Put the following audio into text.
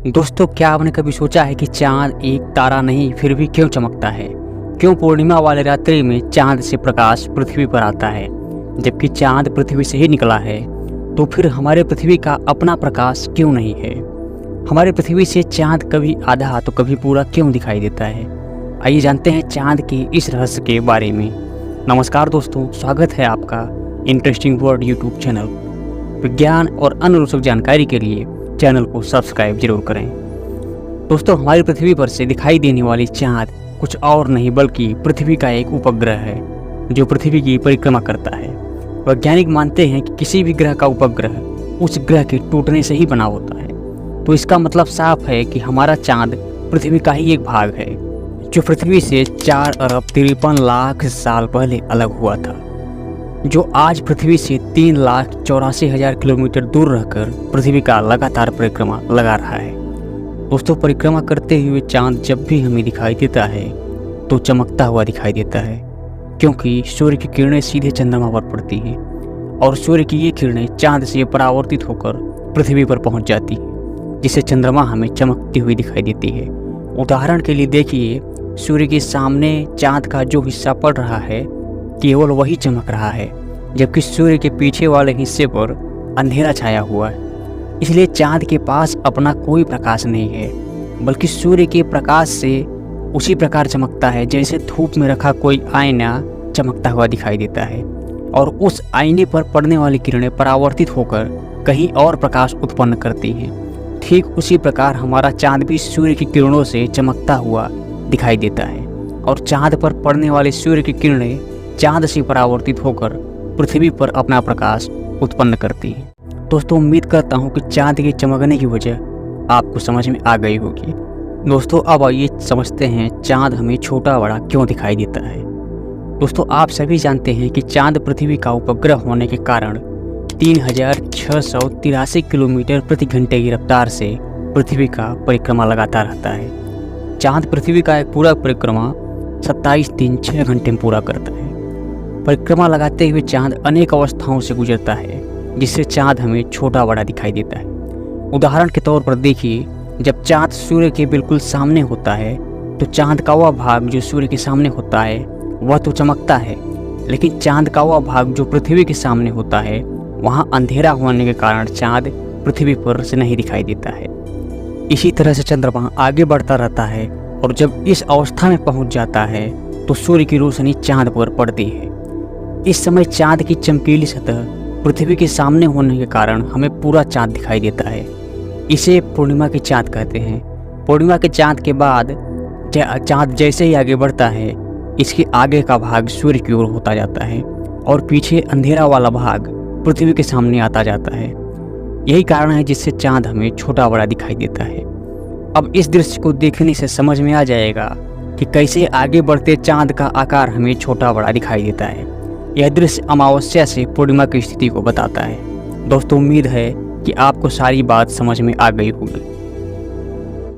दोस्तों, क्या आपने कभी सोचा है कि चांद एक तारा नहीं फिर भी क्यों चमकता है? क्यों पूर्णिमा वाले रात्रि में चांद से प्रकाश पृथ्वी पर आता है, जबकि चांद पृथ्वी से ही निकला है? तो फिर हमारे पृथ्वी का अपना प्रकाश क्यों नहीं है? हमारे पृथ्वी से चांद कभी आधा तो कभी पूरा क्यों दिखाई देता है? आइए जानते हैं चांद के इस रहस्य के बारे में। नमस्कार दोस्तों, स्वागत है आपका इंटरेस्टिंग वर्ल्ड यूट्यूब चैनल। विज्ञान और अन्य रोचक जानकारी के लिए चैनल को सब्सक्राइब जरूर करें। दोस्तों, हमारी पृथ्वी पर से दिखाई देने वाली चांद कुछ और नहीं बल्कि पृथ्वी का एक उपग्रह है जो पृथ्वी की परिक्रमा करता है। वैज्ञानिक मानते हैं कि किसी भी ग्रह का उपग्रह उस ग्रह के टूटने से ही बना होता है। तो इसका मतलब साफ है कि हमारा चांद पृथ्वी का ही एक भाग है जो पृथ्वी से 4 अरब 53 लाख साल पहले अलग हुआ था, जो आज पृथ्वी से 3,84,000 किलोमीटर दूर रहकर पृथ्वी का लगातार परिक्रमा लगा रहा है। दोस्तों, परिक्रमा करते हुए चांद जब भी हमें दिखाई देता है तो चमकता हुआ दिखाई देता है, क्योंकि सूर्य की किरणें सीधे चंद्रमा पर पड़ती हैं और सूर्य की ये किरणें चांद से परावर्तित होकर पृथ्वी पर पहुंच जाती हैं, जिससे चंद्रमा हमें चमकती हुई दिखाई देती है। उदाहरण के लिए देखिए, सूर्य के सामने चांद का जो हिस्सा पड़ रहा है केवल वही चमक रहा है, जबकि सूर्य के पीछे वाले हिस्से पर अंधेरा छाया हुआ है। इसलिए चांद के पास अपना कोई प्रकाश नहीं है, बल्कि सूर्य के प्रकाश से उसी प्रकार चमकता है जैसे धूप में रखा कोई आईना चमकता हुआ दिखाई देता है और उस आईने पर पड़ने वाली किरणें परावर्तित होकर कहीं और प्रकाश उत्पन्न करती हैं। ठीक उसी प्रकार हमारा चांद भी सूर्य की किरणों से चमकता हुआ दिखाई देता है और चांद पर पड़ने वाली सूर्य की किरणें चांद से परावर्तित होकर पृथ्वी पर अपना प्रकाश उत्पन्न करती हैं। दोस्तों, उम्मीद करता हूं कि चांद के चमकने की वजह आपको समझ में आ गई होगी। दोस्तों, अब आइए समझते हैं चांद हमें छोटा बड़ा क्यों दिखाई देता है। दोस्तों, आप सभी जानते हैं कि चांद पृथ्वी का उपग्रह होने के कारण 3,683 किलोमीटर प्रति घंटे की रफ्तार से पृथ्वी का परिक्रमा लगाता रहता है। चांद पृथ्वी का एक पूरा परिक्रमा 27 दिन 6 घंटे में पूरा करता है। परिक्रमा लगाते हुए चांद अनेक अवस्थाओं से गुजरता है, जिससे चांद हमें छोटा बड़ा दिखाई देता है। उदाहरण के तौर पर देखिए, जब चांद सूर्य के बिल्कुल सामने होता है तो चांद का वह भाग जो सूर्य के सामने होता है वह तो चमकता है, लेकिन चांद का वह भाग जो पृथ्वी के सामने होता है वहाँ अंधेरा होने के कारण चांद पृथ्वी पर से नहीं दिखाई देता है। इसी तरह से चंद्रमा आगे बढ़ता रहता है और जब इस अवस्था में पहुँच जाता है तो सूर्य की रोशनी चांद पर पड़ती है। इस समय चांद की चमकीली सतह पृथ्वी के सामने होने के कारण हमें पूरा चांद दिखाई देता है। इसे पूर्णिमा के चांद कहते हैं। पूर्णिमा के चांद के बाद चांद जैसे ही आगे बढ़ता है, इसके आगे का भाग सूर्य की ओर होता जाता है और पीछे अंधेरा वाला भाग पृथ्वी के सामने आता जाता है। यही कारण है जिससे चांद हमें छोटा बड़ा दिखाई देता है। अब इस दृश्य को देखने से समझ में आ जाएगा कि कैसे आगे बढ़ते चांद का आकार हमें छोटा बड़ा दिखाई देता है। यह दृश्य अमावस्या से पूर्णिमा की स्थिति को बताता है। दोस्तों, उम्मीद है कि आपको सारी बात समझ में आ गई होगी।